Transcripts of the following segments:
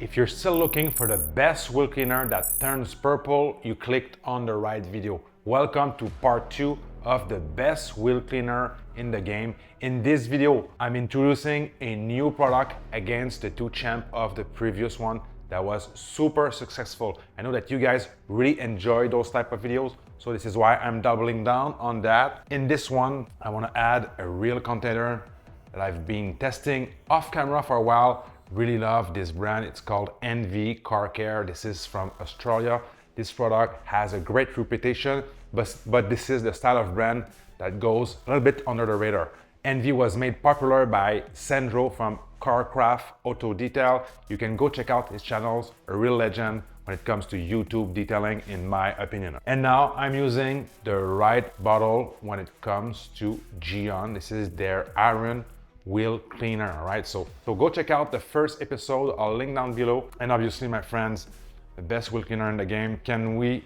If you're still looking for the best wheel cleaner that turns purple, you clicked on the right video. Welcome to part 2 of the best wheel cleaner in the game. In this video, I'm introducing a new product against the two champs of the previous one that was super successful. I know that you guys really enjoy those type of videos, so this is why I'm doubling down on that. In this one, I want to add a real container that I've been testing off camera for a while. Really love this brand. It's called NV Car Care. This is from Australia. This product has a great reputation, but this is the style of brand that goes a little bit under the radar. NV was made popular by Sandro from Carcraft Auto Detail. You can go check out his channels, a real legend when it comes to YouTube detailing, in my opinion. And now I'm using the right bottle when it comes to GYEON. This is their iron wheel cleaner. All right, so go check out the first episode. I'll link down below. And obviously, my friends, the best wheel cleaner in the game. Can we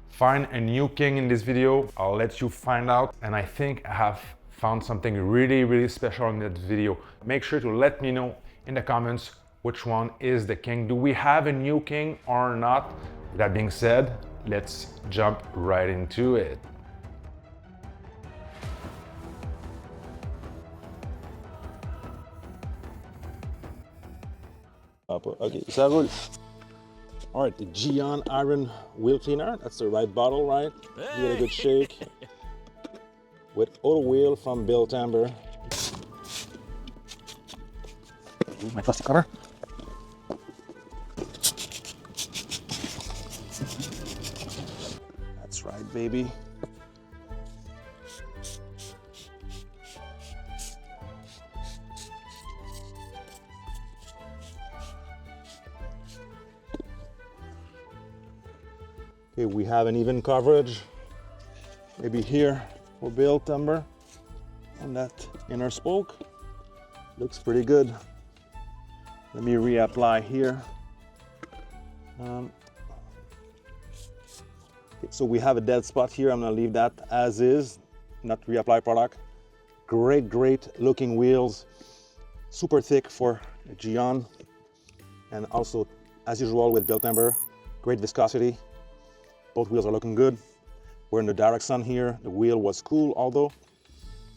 find a new king in this video? I'll let you find out. And I think I have found something really special in this video. Make sure to let me know in the comments which one is the king. Do we have a new king or not? That being said, let's jump right into it. Okay, ça roule. All right, the Gion Iron wheel cleaner. That's the right bottle, right? Give it a good shake. With auto wheel from Beltember. My plastic cover. That's right, baby. Okay, we have an even coverage, maybe here for Beltember on that inner spoke. Looks pretty good. Let me reapply here. Okay, so we have a dead spot here. I'm gonna leave that as is, not reapply product. Great looking wheels, super thick for GYEON, and also, as usual with Beltember, great viscosity. Both wheels are looking good. We're in the direct sun here. The wheel was cool, although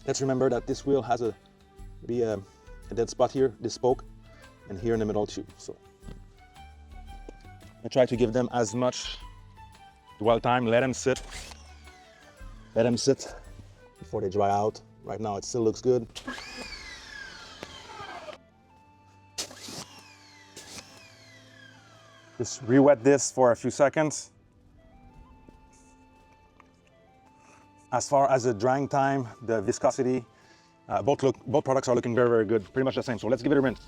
let's remember that this wheel has a dead spot here, this spoke, and here in the middle too. So I try to give them as much dwell time. Let them sit before they dry out. Right now it still looks good. Just re-wet this for a few seconds. As far as the drying time, the viscosity, both products are looking very good, pretty much the same. So let's give it a rinse.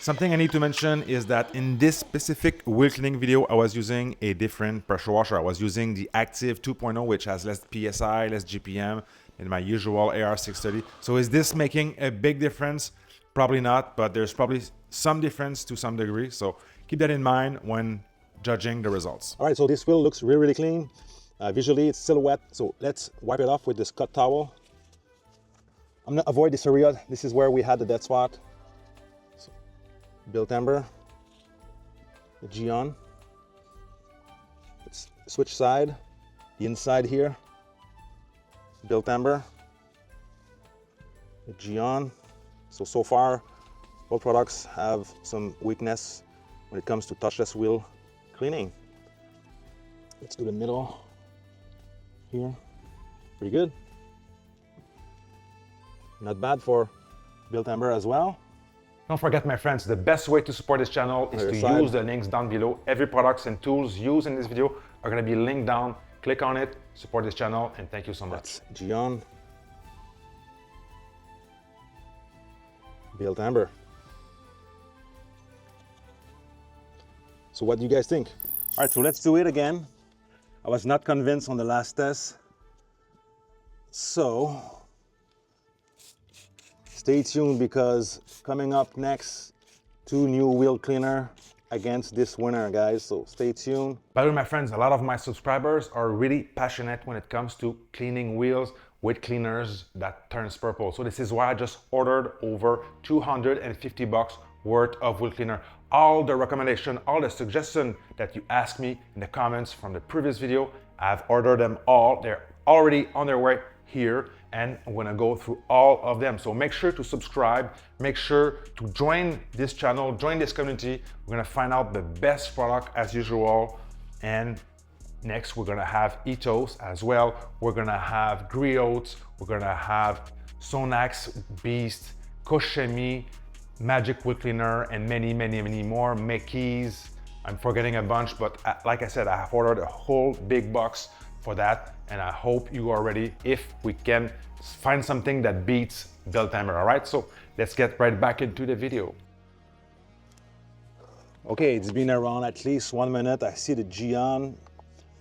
Something I need to mention is that in this specific wheel cleaning video, I was using a different pressure washer. I was using the Active 2.0, which has less PSI, less GPM than my usual AR630. So is this making a big difference? Probably not, but there's probably some difference to some degree. So keep that in mind when judging the results. All right, so this wheel looks really clean. Visually, it's still wet. So let's wipe it off with this cut towel. I'm gonna avoid this area. This is where we had the dead spot. Beltember, the GYEON. Let's switch side. The inside here, Beltember, the GYEON. So far, both products have some weakness when it comes to touchless wheel cleaning. Let's do the middle here. Pretty good. Not bad for Beltember as well. Don't forget, my friends, the best way to support this channel is to use the links down below. Every products and tools used in this video are going to be linked down. Click on it, support this channel, and thank you so much. That's GYEON, Beltember. So what do you guys think? All right, so let's do it again. I was not convinced on the last test. So stay tuned, because coming up next, 2 new wheel cleaner against this winner, guys. So stay tuned. By the way, my friends, a lot of my subscribers are really passionate when it comes to cleaning wheels with cleaners that turns purple. So this is why I just ordered over 250 bucks worth of wheel cleaner. All the recommendation, all the suggestions that you asked me in the comments from the previous video, I've ordered them all. They're already on their way here, and I'm gonna go through all of them. So make sure to subscribe, make sure to join this channel, join this community. We're gonna find out the best product as usual. And next, we're gonna have Ethos as well. We're gonna have GYEON, we're gonna have Sonax Beast, Koshemi, Magic Wheel Cleaner, and many, many, many more. Mekis, I'm forgetting a bunch, but like I said, I have ordered a whole big box for that, and I hope you are ready if we can find something that beats Beltember. All right, so let's get right back into the video. Okay, it's been around at least 1 minute. I see the Gion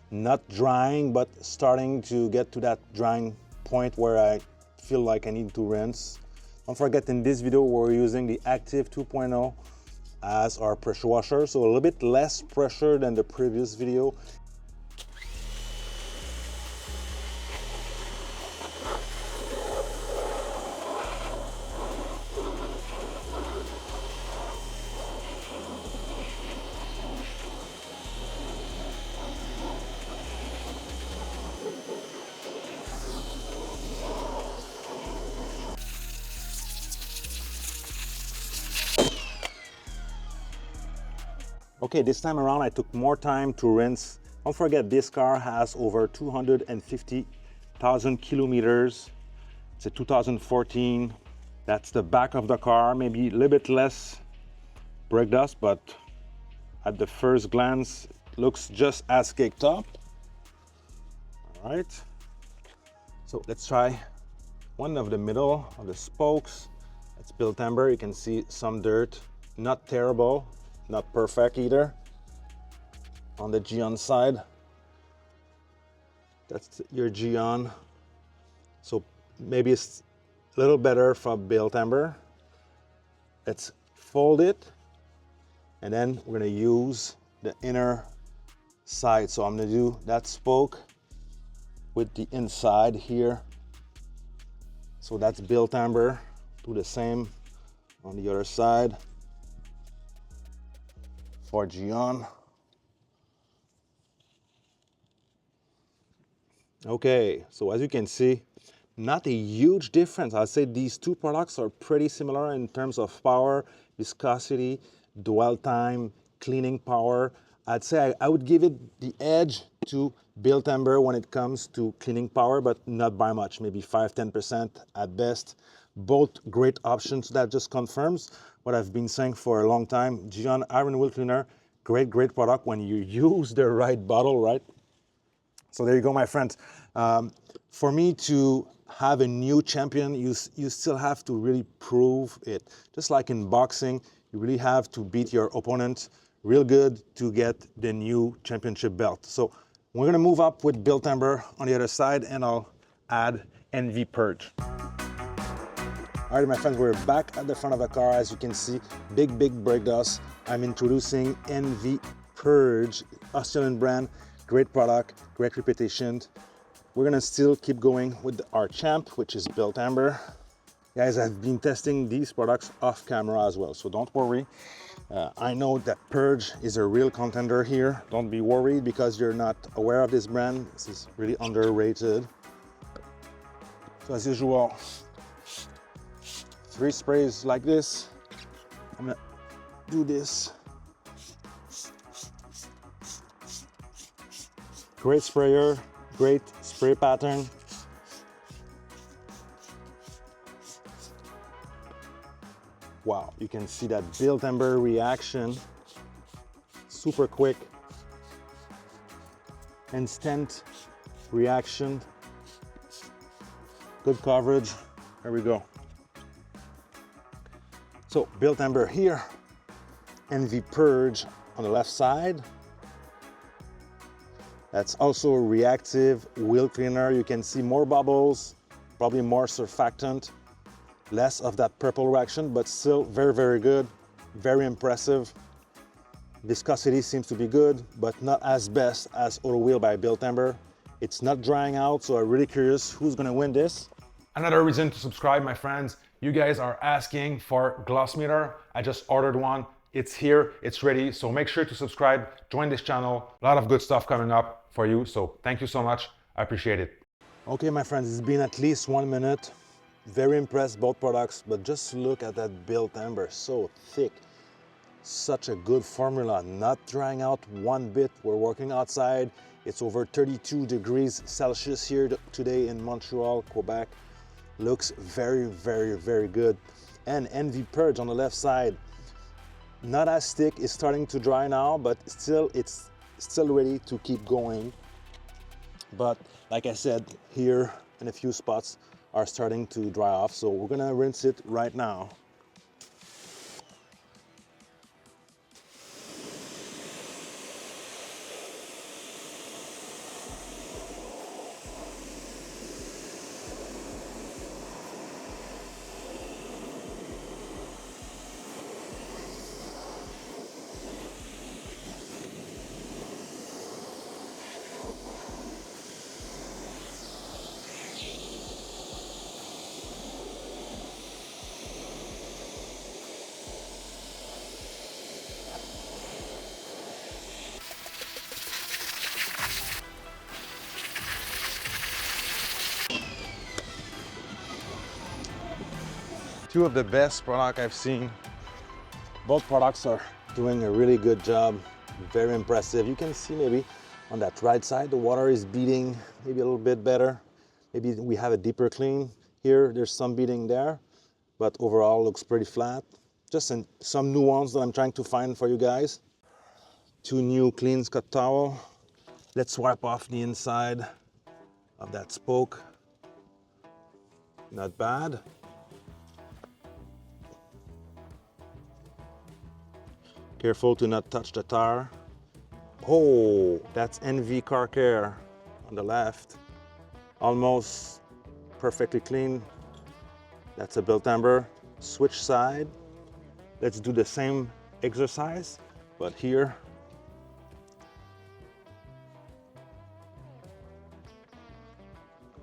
not drying, but starting to get to that drying point where I feel like I need to rinse. Don't forget, in this video, we're using the Active 2.0 as our pressure washer, so a little bit less pressure than the previous video. Okay, this time around I took more time to rinse. Don't forget, this car has over 250,000 kilometers. It's a 2014. That's the back of the car, maybe a little bit less brake dust, but at the first glance, it looks just as caked up. All right, so let's try one of the middle of the spokes. It's Beltember. You can see some dirt, not terrible. Not perfect either. On the Gion side, that's your Gion. So maybe it's a little better for Beltember. Let's fold it, and then we're gonna use the inner side. So I'm gonna do that spoke with the inside here. So that's Beltember. Do the same on the other side for Gion. Okay, so as you can see, not a huge difference. I'd say these two products are pretty similar in terms of power, viscosity, dwell time, cleaning power. I'd say I would give it the edge to Beltember when it comes to cleaning power, but not by much, maybe 5–10% at best. Both great options. That just confirms what I've been saying for a long time. Gion Iron Wheel Cleaner, great product when you use the right bottle, right? So there you go, my friends. For me to have a new champion, you still have to really prove it. Just like in boxing, you really have to beat your opponent real good to get the new championship belt. So we're gonna move up with Beltember on the other side, and I'll add NV Purge. All right, my friends, we're back at the front of the car. As you can see, big brake dust. I'm introducing NV Purge, Australian brand, great product, great reputation. We're gonna still keep going with our champ, which is Beltember. Guys, I've been testing these products off camera as well, so don't worry. I know that Purge is a real contender here. Don't be worried because you're not aware of this brand. This is really underrated. So as usual, 3 sprays like this. I'm gonna do this. Great sprayer, great spray pattern. Wow, you can see that Beltember reaction. Super quick. Instant reaction. Good coverage. There we go. So Beltember here, NV Purge on the left side. That's also a reactive wheel cleaner. You can see more bubbles, probably more surfactant, less of that purple reaction, but still very, very good, very impressive. Viscosity seems to be good, but not as best as Auto Wheel by Beltember. It's not drying out, so I'm really curious who's gonna win this. Another reason to subscribe, my friends. You guys are asking for gloss meter. I just ordered one. It's here, it's ready. So make sure to subscribe, join this channel. A lot of good stuff coming up for you. So thank you so much. I appreciate it. Okay, my friends, it's been at least 1 minute. Very impressed both products, but just look at that Beltember, so thick. Such a good formula, not drying out one bit. We're working outside. It's over 32 degrees Celsius here today in Montreal, Quebec. Looks very, very, very good. And NV Purge on the left side, not as thick, it's starting to dry now, but still, it's still ready to keep going. But like I said, here in a few spots are starting to dry off, so we're gonna rinse it right now. Two of the best products I've seen. Both products are doing a really good job. Very impressive. You can see maybe on that right side, the water is beading maybe a little bit better. Maybe we have a deeper clean here. There's some beading there, but overall looks pretty flat. Just some nuance that I'm trying to find for you guys. Two new clean Scott towel. Let's wipe off the inside of that spoke. Not bad. Careful to not touch the tire. Oh, that's NV Car Care on the left. Almost perfectly clean. That's a Beltember. Switch side. Let's do the same exercise, but here.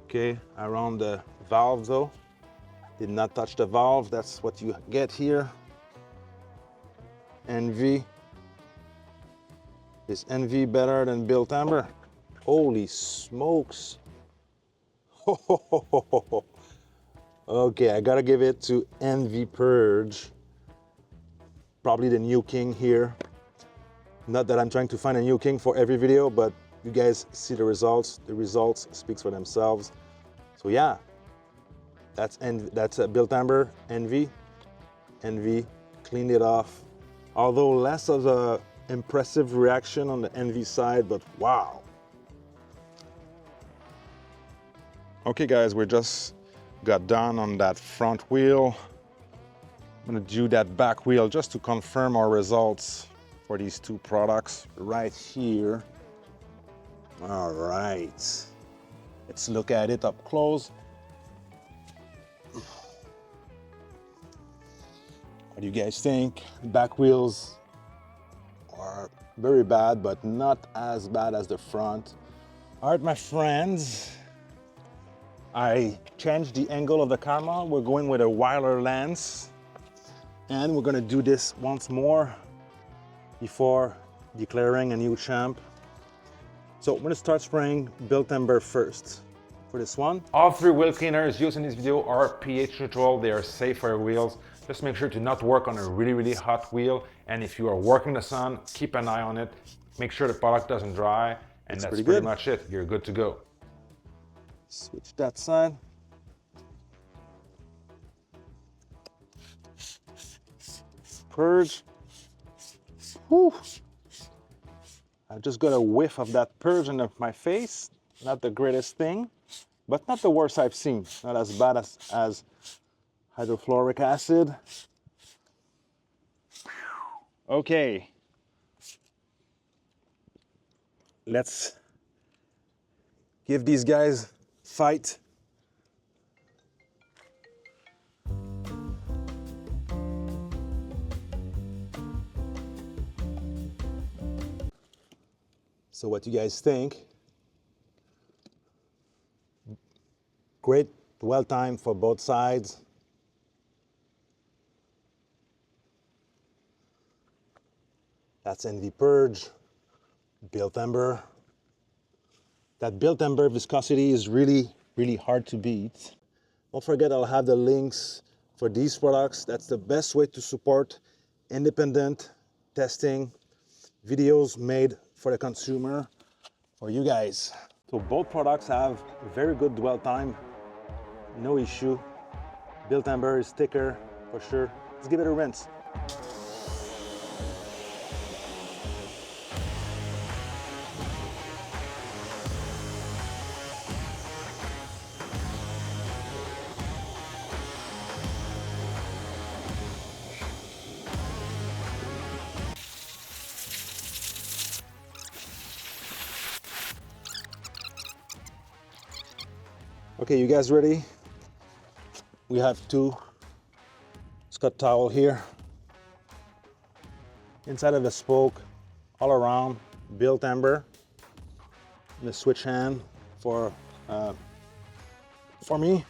Okay, around the valve though. Did not touch the valve, that's what you get here. NV. Is NV better than Beltember? Holy smokes. Okay, I gotta give it to NV Purge. Probably the new king here. Not that I'm trying to find a new king for every video, but you guys see the results. The results speaks for themselves. So yeah, that's Beltember, NV. NV cleaned it off. Although less of a impressive reaction on the NV side, but wow. Okay guys, we just got done on that front wheel. I'm gonna do that back wheel just to confirm our results for these two products right here. All right, let's look at it up close. What do you guys think? Back wheels are very bad, but not as bad as the front. All right, my friends, I changed the angle of the camera. We're going with a wider lens, and we're gonna do this once more before declaring a new champ. So I'm gonna start spraying Beltember first for this one. All three wheel cleaners used in this video are pH neutral. They are safe for your wheels. Just make sure to not work on a really, really hot wheel. And if you are working in the sun, keep an eye on it. Make sure the product doesn't dry. And that's pretty much it. You're good to go. Switch that side. Purge. Whew. I just got a whiff of that purge in my face. Not the greatest thing, but not the worst I've seen. Not as bad as hydrofluoric acid. Okay. Let's give these guys fight. So what do you guys think? Great dwell time for both sides. That's NV Purge, Beltember. That Beltember viscosity is really, really hard to beat. Don't forget, I'll have the links for these products. That's the best way to support independent testing videos made for the consumer, for you guys. So both products have very good dwell time, no issue. Beltember is thicker for sure. Let's give it a rinse. Okay, you guys ready? We have two Scott towel here. Inside of the spoke, all around, Beltember. The switch hand for me.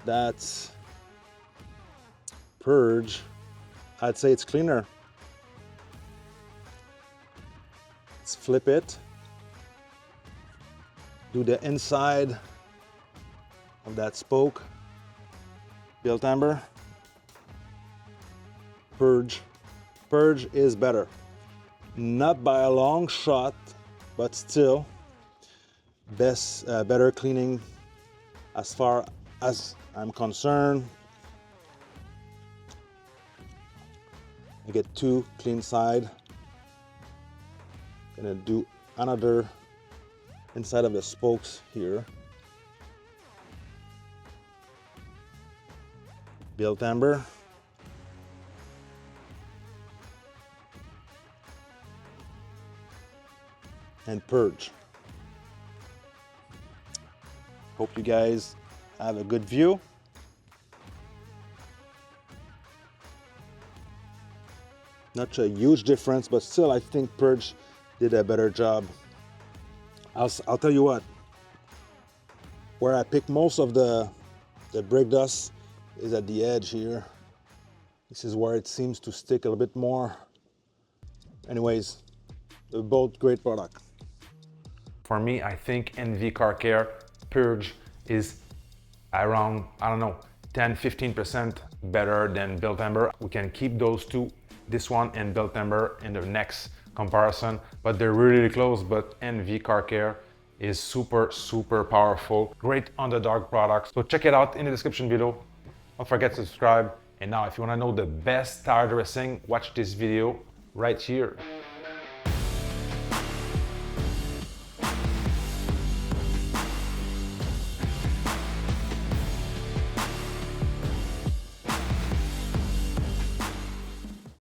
That's Purge. I'd say it's cleaner. Let's flip it. Do the inside of that spoke. Beltember. Purge. Purge is better. Not by a long shot, but still better cleaning as far as I'm concerned. I get two clean side. Gonna do another inside of the spokes here. Beltember. And Purge. Hope you guys have a good view. Not a huge difference, but still I think Purge did a better job. I'll tell you what, where I pick most of the brake dust is at the edge here. This is where it seems to stick a little bit more. Anyways, they're both great products. For me, I think NV Car Care Purge is around, I don't know, 10-15% better than Beltember. We can keep those two, this one and Beltember, in the next comparison, but they're really close. But NV Car Care is super powerful. Great underdog products. So check it out in the description below. Don't forget to subscribe. And now if you want to know the best tire dressing, watch this video right here.